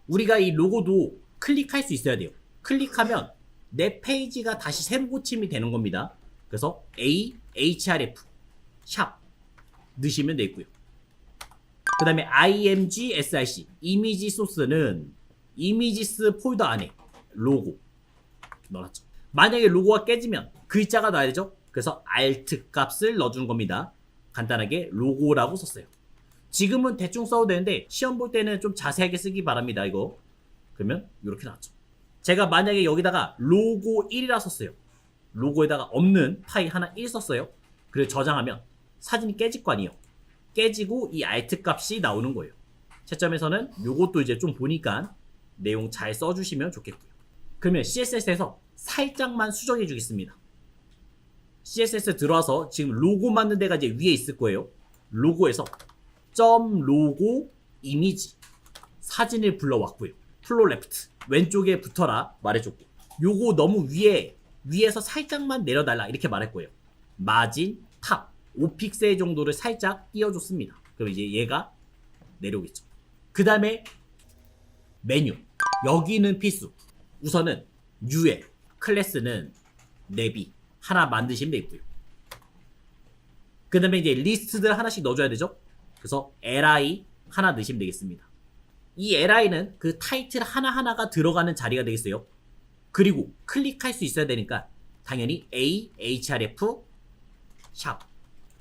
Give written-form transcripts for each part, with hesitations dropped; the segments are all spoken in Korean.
우리가 이 로고도 클릭할 수 있어야 돼요. 클릭하면 내 페이지가 다시 새로 고침이 되는 겁니다. 그래서 ahref 샵 넣으시면 되고요. 그 다음에 imgsic 이미지 소스는 이미지스 폴더 안에 로고 넣어놨죠. 만약에 로고가 깨지면 글자가 나와야 되죠. 그래서 alt 값을 넣어주는 겁니다. 간단하게 로고라고 썼어요. 지금은 대충 써도 되는데 시험 볼 때는 좀 자세하게 쓰기 바랍니다. 이거 그러면 이렇게 나왔죠. 제가 만약에 여기다가 로고 1이라 썼어요. 로고에다가 없는 파일 하나 1 썼어요. 그리고 저장하면 사진이 깨질 거 아니에요. 깨지고 이 alt 값이 나오는 거예요. 채점에서는 요것도 이제 좀 보니까 내용 잘 써주시면 좋겠고요. 그러면 CSS에서 살짝만 수정해 주겠습니다. CSS 들어와서 지금 로고 만든 데가 이제 위에 있을 거예요. 로고에서 .로고 이미지 사진을 불러왔고요. 플로 레프트 왼쪽에 붙어라 말해줬고, 요거 너무 위에서 살짝만 내려달라 이렇게 말할 거예요. 마진 탑 5픽셀 정도를 살짝 띄워줬습니다. 그럼 이제 얘가 내려오겠죠. 그 다음에 메뉴 여기는 필수. 우선은 UL 클래스는 내비 하나 만드시면 되고요. 그 다음에 이제 리스트들 하나씩 넣어줘야 되죠. 그래서 li 하나 넣으시면 되겠습니다. 이 li는 그 타이틀 하나하나가 들어가는 자리가 되겠어요. 그리고 클릭할 수 있어야 되니까 당연히 ahref 샵.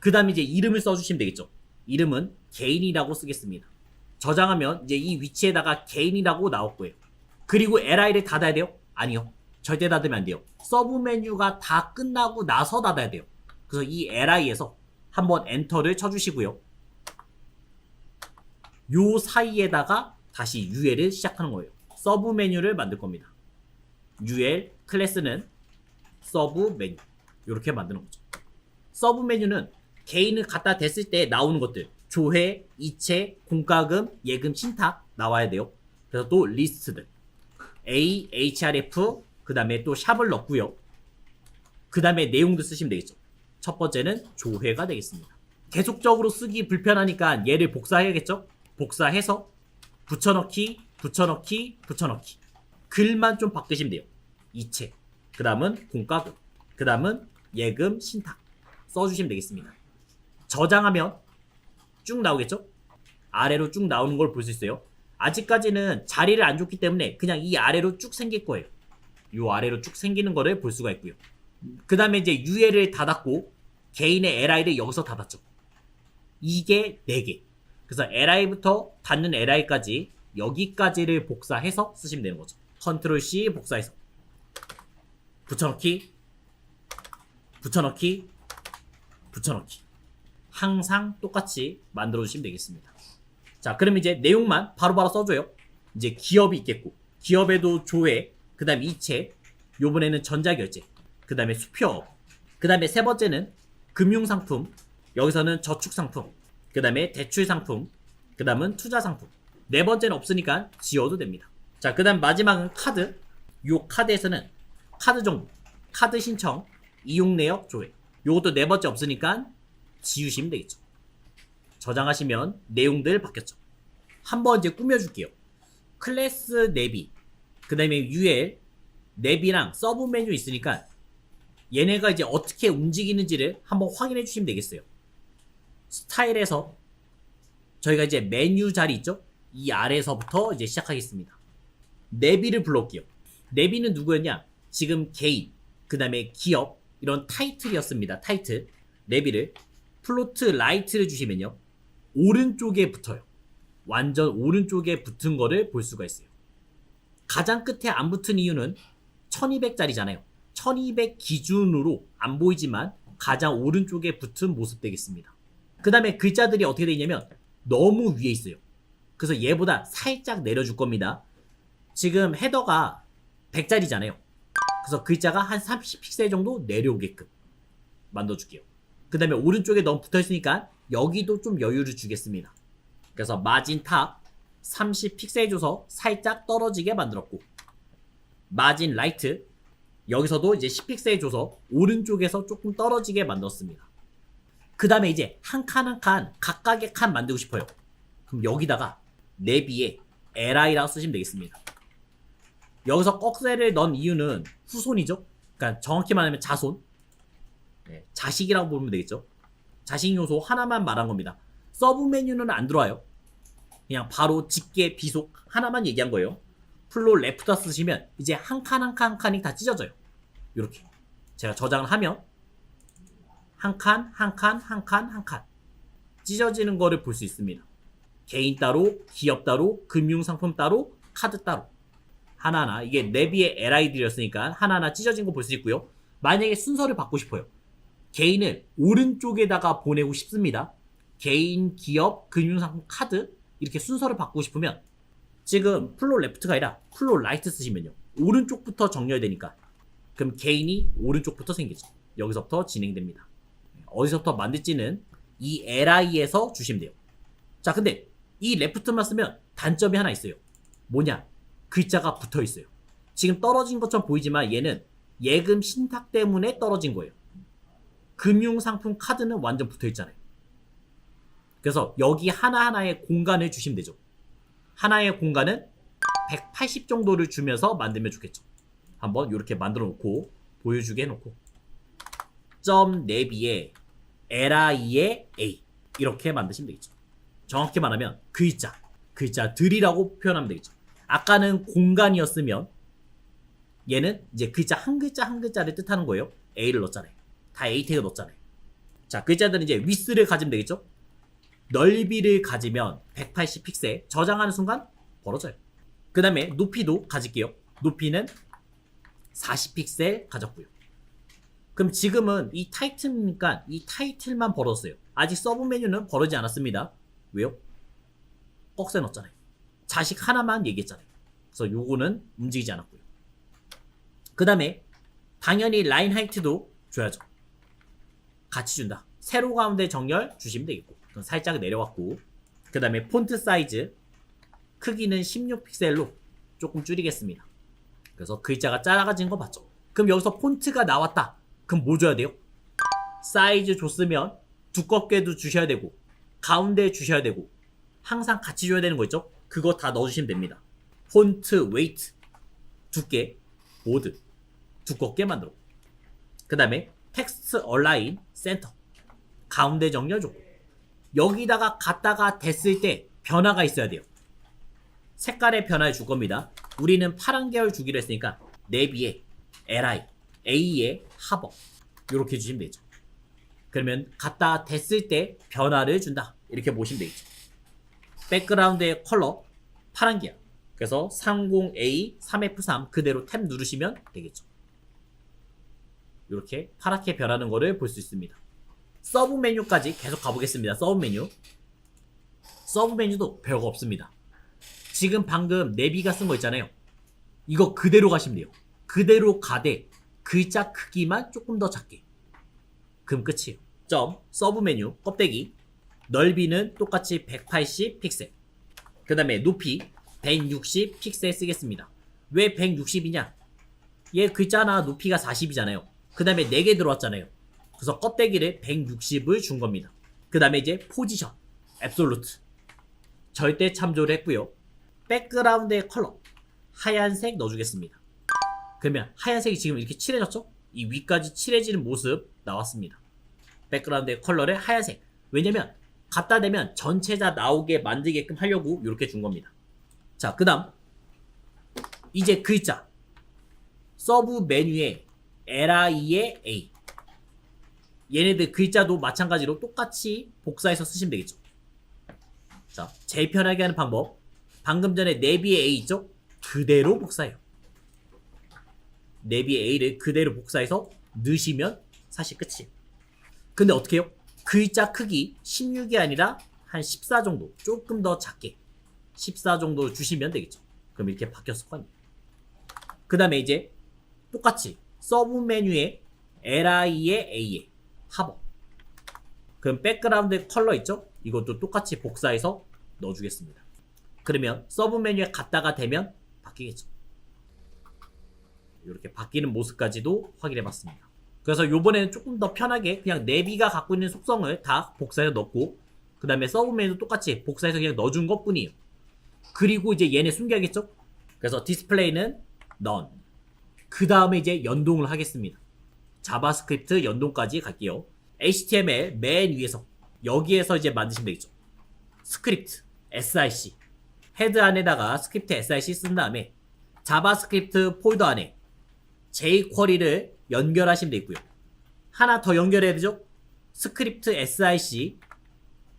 그 다음에 이제 이름을 써주시면 되겠죠. 이름은 개인이라고 쓰겠습니다. 저장하면 이제 이 위치에다가 개인이라고 나올 거예요. 그리고 li를 닫아야 돼요? 아니요. 절대 닫으면 안 돼요. 서브 메뉴가 다 끝나고 나서 닫아야 돼요. 그래서 이 li에서 한번 엔터를 쳐주시고요. 요 사이에다가 다시 UL을 시작하는 거예요. 서브 메뉴를 만들 겁니다. UL 클래스는 서브 메뉴 이렇게 만드는 거죠. 서브 메뉴는 개인을 갖다 댔을 때 나오는 것들 조회, 이체, 공과금, 예금, 신탁 나와야 돼요. 그래서 또 리스트들 ahref 그 다음에 또 샵을 넣고요. 그 다음에 내용도 쓰시면 되겠죠. 첫 번째는 조회가 되겠습니다. 계속적으로 쓰기 불편하니까 얘를 복사해야겠죠. 복사해서 붙여넣기, 붙여넣기, 붙여넣기. 글만 좀 바꾸시면 돼요. 이체, 그 다음은 공과금, 그 다음은 예금, 신탁 써주시면 되겠습니다. 저장하면 쭉 나오겠죠? 아래로 쭉 나오는 걸 볼 수 있어요. 아직까지는 자리를 안 줬기 때문에 그냥 이 아래로 쭉 생길 거예요. 이 아래로 쭉 생기는 거를 볼 수가 있고요. 그 다음에 이제 UL을 닫았고 개인의 LI를 여기서 닫았죠. 이게 4개. 그래서 LI부터 닫는 LI까지 여기까지를 복사해서 쓰시면 되는 거죠. 컨트롤 C 복사해서 붙여넣기, 붙여넣기, 붙여넣기. 항상 똑같이 만들어 주시면 되겠습니다. 자, 그럼 이제 내용만 바로바로 써줘요. 이제 기업이 있겠고, 기업에도 조회, 그 다음에 이체, 요번에는 전자결제, 그 다음에 수표업, 그 다음에 세 번째는 금융상품, 여기서는 저축상품, 그 다음에 대출상품, 그 다음은 투자상품. 네 번째는 없으니까 지워도 됩니다. 자, 그 다음 마지막은 카드. 요 카드에서는 카드 정보, 카드 신청, 이용 내역 조회. 요것도 네 번째 없으니까 지우시면 되겠죠. 저장하시면 내용들 바뀌었죠. 한번 이제 꾸며줄게요. 클래스 내비, 그 다음에 UL, 내비랑 서브 메뉴 있으니까 얘네가 이제 어떻게 움직이는지를 한번 확인해 주시면 되겠어요. 스타일에서 저희가 이제 메뉴 자리 있죠? 이 아래에서부터 이제 시작하겠습니다. 내비를 불러올게요. 내비는 누구였냐? 지금 개인, 그 다음에 기업, 이런 타이틀이었습니다. 타이틀. 내비를 플로트 라이트를 주시면요. 오른쪽에 붙어요. 완전 오른쪽에 붙은 거를 볼 수가 있어요. 가장 끝에 안 붙은 이유는 1200짜리잖아요. 1200 기준으로 안 보이지만 가장 오른쪽에 붙은 모습 되겠습니다. 그 다음에 글자들이 어떻게 되어 있냐면 너무 위에 있어요. 그래서 얘보다 살짝 내려줄 겁니다. 지금 헤더가 100짜리잖아요. 그래서 글자가 한 30픽셀 정도 내려오게끔 만들어줄게요. 그 다음에 오른쪽에 너무 붙어있으니까 여기도 좀 여유를 주겠습니다. 그래서 마진 탑 30픽셀 줘서 살짝 떨어지게 만들었고, 마진 라이트 여기서도 이제 10픽셀 줘서 오른쪽에서 조금 떨어지게 만들었습니다. 그 다음에 이제 한 칸 한 칸 각각의 칸 만들고 싶어요. 그럼 여기다가 내비에 li라고 쓰시면 되겠습니다. 여기서 꺽쇠를 넣은 이유는 후손이죠. 그러니까 정확히 말하면 자손, 자식이라고 보면 되겠죠. 자식 요소 하나만 말한 겁니다. 서브 메뉴는 안 들어와요. 그냥 바로 직계 비속 하나만 얘기한 거예요. 플로 레프트 쓰시면 이제 한 칸 한 칸 한 칸이 다 찢어져요. 이렇게 제가 저장을 하면 한 칸 한 칸 한 칸 한 칸 찢어지는 거를 볼 수 있습니다. 개인 따로, 기업 따로, 금융상품 따로, 카드 따로 하나하나, 이게 내비의 LID였으니까 하나하나 찢어진 거 볼 수 있고요. 만약에 순서를 바꾸고 싶어요. 개인을 오른쪽에다가 보내고 싶습니다. 개인, 기업, 금융상품, 카드 이렇게 순서를 바꾸고 싶으면 지금 플로 레프트가 아니라 플로 라이트 쓰시면요. 오른쪽부터 정렬되니까 그럼 개인이 오른쪽부터 생기죠. 여기서부터 진행됩니다. 어디서부터 만들지는 이 LI에서 주시면 돼요. 자, 근데 이 레프트만 쓰면 단점이 하나 있어요. 뭐냐? 글자가 붙어 있어요. 지금 떨어진 것처럼 보이지만 얘는 예금 신탁 때문에 떨어진 거예요. 금융상품 카드는 완전 붙어 있잖아요. 그래서 여기 하나하나의 공간을 주시면 되죠. 하나의 공간은 180 정도를 주면서 만들면 좋겠죠. 한번 이렇게 만들어 놓고 보여주게 해놓고 점 내비에 li에 a 이렇게 만드시면 되겠죠. 정확히 말하면 글자들이라고 표현하면 되겠죠. 아까는 공간이었으면 얘는 이제 글자 한 글자 한 글자를 뜻하는 거예요. a를 넣었잖아요. 다 a 태그 넣었잖아요. 자, 글자들은 이제 위스를 가지면 되겠죠. 넓이를 가지면 180 픽셀 저장하는 순간 벌어져요. 그 다음에 높이도 가질게요. 높이는 40 픽셀 가졌고요. 그럼 지금은 이 타이틀이니까 이 타이틀만 벌었어요. 아직 서브 메뉴는 벌어지지 않았습니다. 왜요? 꺽쇠 넣었잖아요. 자식 하나만 얘기했잖아요. 그래서 요거는 움직이지 않았고요. 그 다음에 당연히 라인 하이트도 줘야죠. 같이 준다. 세로 가운데 정렬 주시면 되겠고, 살짝 내려왔고, 그 다음에 폰트 사이즈 크기는 16픽셀로 조금 줄이겠습니다. 그래서 글자가 작아진 거 봤죠? 그럼 여기서 폰트가 나왔다. 그럼 뭐 줘야 돼요? 사이즈 줬으면 두껍게도 주셔야 되고 가운데 주셔야 되고 항상 같이 줘야 되는 거 있죠? 그거 다 넣어주시면 됩니다. 폰트 웨이트 두께 보드 두껍게 만들어. 그 다음에 텍스트 얼라인 센터 가운데 정렬 줬고, 여기다가 갖다가 댔을 때 변화가 있어야 돼요. 색깔의 변화를 줄 겁니다. 우리는 파란 계열 주기로 했으니까 내비에 li, a에 하버 이렇게 주시면 되죠. 그러면 갖다 댔을 때 변화를 준다. 이렇게 보시면 되겠죠. 백그라운드의 컬러 파란 계열. 그래서 30A 3F3 그대로 탭 누르시면 되겠죠. 이렇게 파랗게 변하는 거를 볼 수 있습니다. 서브 메뉴까지 계속 가보겠습니다. 서브 메뉴. 서브 메뉴도 별거 없습니다. 지금 방금 내비가 쓴 거 있잖아요. 이거 그대로 가시면 돼요. 그대로 가되 글자 크기만 조금 더 작게. 그럼 끝이에요. 점 서브 메뉴 껍데기 넓이는 똑같이 180 픽셀. 그 다음에 높이 160 픽셀 쓰겠습니다. 왜 160이냐? 얘 글자 하나 높이가 40이잖아요. 그 다음에 4개 들어왔잖아요. 그래서 껍데기를 160을 준 겁니다. 그 다음에 이제 포지션 앱솔루트 절대 참조를 했고요. 백그라운드의 컬러 하얀색 넣어주겠습니다. 그러면 하얀색이 지금 이렇게 칠해졌죠? 이 위까지 칠해지는 모습 나왔습니다. 백그라운드의 컬러를 하얀색. 왜냐면 갖다 대면 전체 다 나오게 만들게끔 하려고 이렇게 준 겁니다. 자, 그 다음 이제 글자 서브 메뉴에 li에 a 얘네들 글자도 마찬가지로 똑같이 복사해서 쓰시면 되겠죠. 자, 제일 편하게 하는 방법 방금 전에 내비에 a 있죠? 그대로 복사해요. 내비에 a를 그대로 복사해서 넣으시면 사실 끝이에요. 근데 어떻게 해요? 글자 크기 16이 아니라 한 14 정도 조금 더 작게 14 정도 주시면 되겠죠. 그럼 이렇게 바뀌었을 거 아니에요. 그 다음에 이제 똑같이 서브 메뉴에 li에 a에 하버. 그럼 백그라운드 컬러 있죠? 이것도 똑같이 복사해서 넣어주겠습니다. 그러면 서브 메뉴에 갖다가 대면 바뀌겠죠. 이렇게 바뀌는 모습까지도 확인해봤습니다. 그래서 요번에는 조금 더 편하게 그냥 내비가 갖고 있는 속성을 다 복사해서 넣고, 그 다음에 서브 메뉴도 똑같이 복사해서 그냥 넣어준 것 뿐이에요. 그리고 이제 얘네 숨겨야겠죠? 그래서 디스플레이는 none. 그 다음에 이제 연동을 하겠습니다. 자바스크립트 연동까지 갈게요. HTML 맨 위에서 여기에서 이제 만드시면 되겠죠. 스크립트 SIC 헤드 안에다가 스크립트 SIC 쓴 다음에 자바스크립트 폴더 안에 jQuery를 연결하시면 되고요. 하나 더 연결해야 되죠? 스크립트 SIC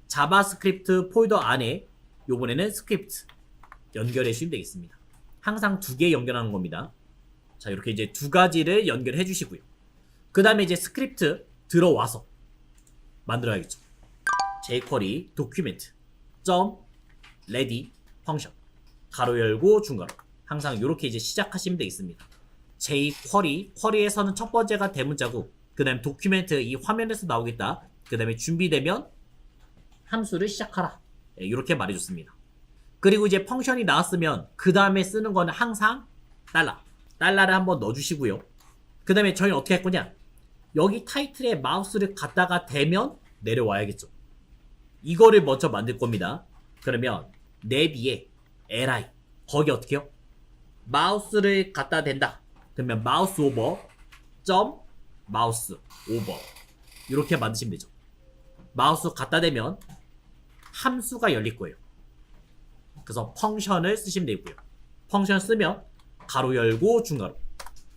자바스크립트 폴더 안에 요번에는 스크립트 연결해 주시면 되겠습니다. 항상 2개 연결하는 겁니다. 자, 이렇게 이제 2가지를 연결해 주시고요. 그 다음에 이제 스크립트 들어와서 만들어야겠죠. jQuery 도큐멘트 ready 펑션 가로 열고 중괄호 항상 이렇게 이제 시작하시면 되겠습니다. jQuery 쿼리에서는 첫 번째가 대문자고 그 다음에 도큐멘트 이 화면에서 나오겠다. 그 다음에 준비되면 함수를 시작하라. 네, 이렇게 말해줬습니다. 그리고 이제 펑션이 나왔으면 그 다음에 쓰는 거는 항상 달러를 한번 넣어주시고요. 그 다음에 저희는 어떻게 할 거냐, 여기 타이틀에 마우스를 갖다가 대면 내려와야겠죠. 이거를 먼저 만들 겁니다. 그러면 내 뒤에 li 거기 어떻게 해요? 마우스를 갖다 댄다. 그러면 마우스 오버 점 마우스 오버 이렇게 만드시면 되죠. 마우스 갖다 대면 함수가 열릴 거예요. 그래서 펑션을 쓰시면 되고요. 펑션 쓰면 가로 열고 중괄호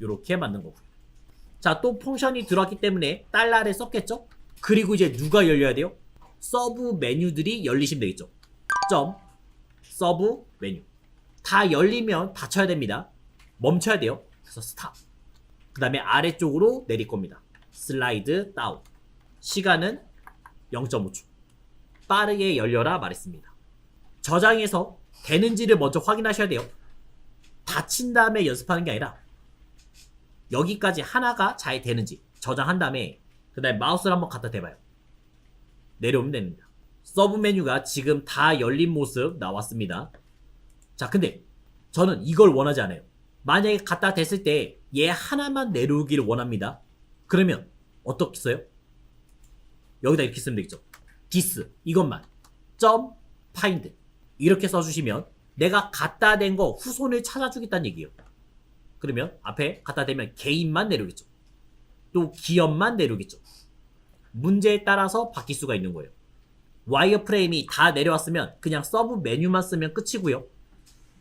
이렇게 만든 거고요. 자, 또 펑션이 들어왔기 때문에 달러를 썼겠죠? 그리고 이제 누가 열려야 돼요? 서브 메뉴들이 열리시면 되겠죠. 점 서브 메뉴 다 열리면 닫혀야 됩니다. 멈춰야 돼요. 그래서 스탑. 그 다음에 아래쪽으로 내릴 겁니다. 슬라이드 다운. 시간은 0.5초. 빠르게 열려라 말했습니다. 저장해서 되는지를 먼저 확인하셔야 돼요. 닫힌 다음에 연습하는 게 아니라 여기까지 하나가 잘 되는지 저장한 다음에 그 다음에 마우스를 한번 갖다 대봐요. 내려오면 됩니다. 서브 메뉴가 지금 다 열린 모습 나왔습니다. 자, 근데 저는 이걸 원하지 않아요. 만약에 갖다 댔을 때 얘 하나만 내려오기를 원합니다. 그러면 어떻게 써요? 여기다 이렇게 쓰면 되겠죠. this 이것만 점 find 이렇게 써주시면 내가 갖다 댄 거 후손을 찾아주겠다는 얘기예요. 그러면 앞에 갖다 대면 개인만 내려오겠죠. 또 기업만 내려오겠죠. 문제에 따라서 바뀔 수가 있는 거예요. 와이어프레임이 다 내려왔으면 그냥 서브 메뉴만 쓰면 끝이고요.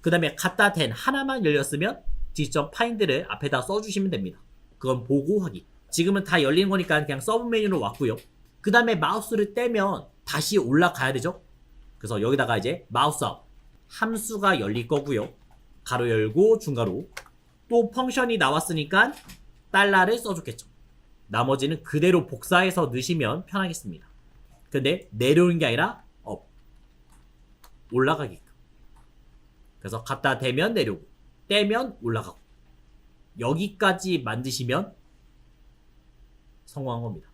그 다음에 갖다 댄 하나만 열렸으면 d.find를 앞에다 써주시면 됩니다. 그건 보고 확인. 지금은 다 열린 거니까 그냥 서브 메뉴로 왔고요. 그 다음에 마우스를 떼면 다시 올라가야 되죠. 그래서 여기다가 이제 마우스 아웃 함수가 열릴 거고요. 가로 열고 중괄호 또 펑션이 나왔으니까 달러를 써줬겠죠. 나머지는 그대로 복사해서 넣으시면 편하겠습니다. 근데 내려오는 게 아니라 업 올라가게끔. 그래서 갖다 대면 내려오고 떼면 올라가고 여기까지 만드시면 성공한 겁니다.